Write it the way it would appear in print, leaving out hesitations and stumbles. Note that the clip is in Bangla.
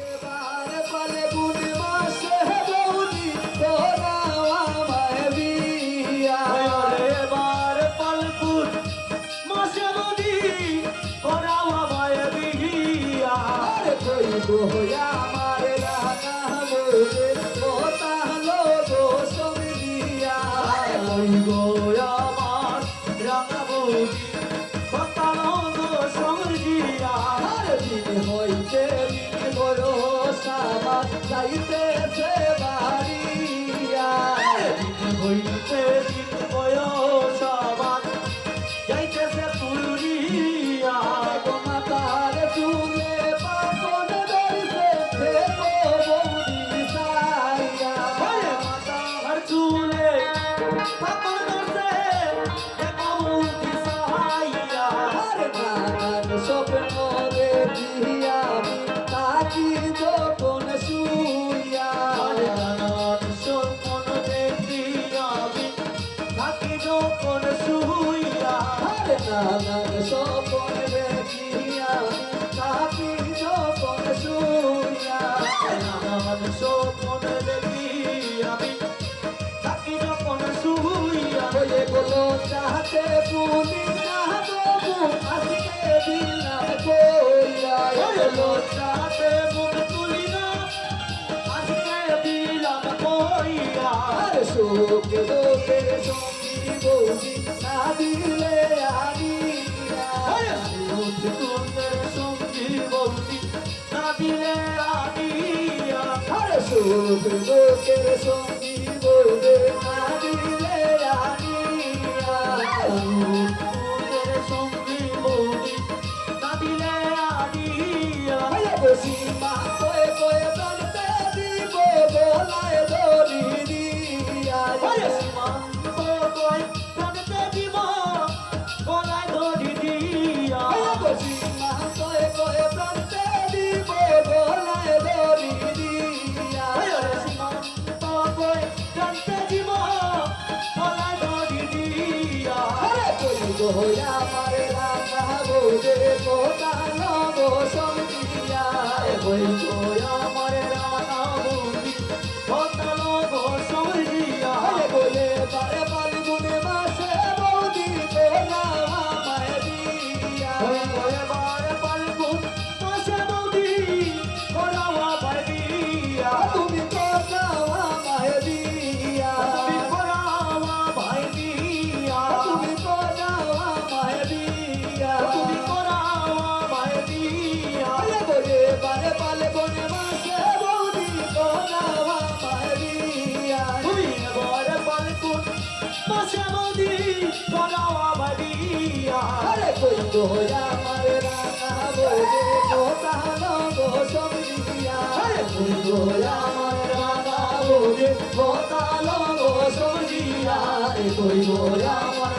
এবার ফাল্গুন মাসে বৌদি করাও আমায় বিয়া। এবার ফাল্গুন মাসে বৌদি করাও আমায় বিয়া। আরে কইব আমার রাঙা বৌদি কোথালো গো সমিয়া। কইব আমার রাঙা বৌদি কোথালো গো সমিয়া। আরে দিন হইতে দিন ভরসা যাইতেছে বাড়িয়া। দিন হইতে দিন বয়স আমার যাইতেছে পুরিয়া। গো মাতার চুলে পাকন ধরছে থেকো বৌদি সাইয়া। মাতার চুলে পাকন ধরছে থেকো বৌদি সাইয়া। আর নানান স্বপ্ন দেখি আমি তাকি যখন শুইয়া। নানান স্বপ্ন দেখি আমি থাকি যখন শুইয়া। আর নানান স্বপ্ন দেখি আমি তাকি যখন শুইয়া। নানান স্বপ্ন দেখি আমি থাকি যখন শুইয়া। বলে বলো চাহতে পুলি না বাবু আজকে দিলাম কইয়া। বলো চাতে মুখ তুলি না আজকে দিলাম কইয়া। আর সুখ লোকের সঙ্গী বৌদি না দিলে আনিয়া। সুখ তুলের সঙ্গী বৌদি না দিলে আনিয়া। আর সুখ লোকের সঙ্গী বৌদি না দিলে আনিয়া। তুলের সঙ্গী বৌদি না দিলে আনিয়া। বসি মা কয়ে কয়ে প্রাণতে দিব গলায় দড়ি দিয়া। সীমান্ত কয় প্রাণতে দিব গলায় দড়ি দিয়া। বসি মা কয়ে কয়ে প্রাণতে দিব গলায় দড়ি দিয়া। সীমান্ত কয় প্রাণতে দিব গলায় দড়ি দিয়া। আরে কইব আমার রাঙা বৌদে কোথা নব সমিয়া। কইব আমার রাঙা বৌদি কতালো গো সমিয়া। আরে বলে বারে ফাল্গুনে মাসে বৌদি তোরা আমায় দিয়া। কইব এবার ফাল্গুন মাসে বৌদি করাওয়া ভাইবিয়া। তুমি কোথা আমায় দিয়া। তুমি করাওয়া ভাইবিয়া। তুমি কোথা আমায় দিয়া। তুমি করাওয়া ভাইবিয়া। আরে বলে বারে ফাল্গুনে মাসে বৌদি তোরা আমায় দিয়া। তুমি এবার ফাল্গুন মাসে বৌদি করাওয়া ভাইবিয়া। আরে কইব আমার রাঙা বৌদে কোথা নব সমিয়া। কইব আমার রাঙা বৌদি কতালো গো সমিয়া। কইব আমার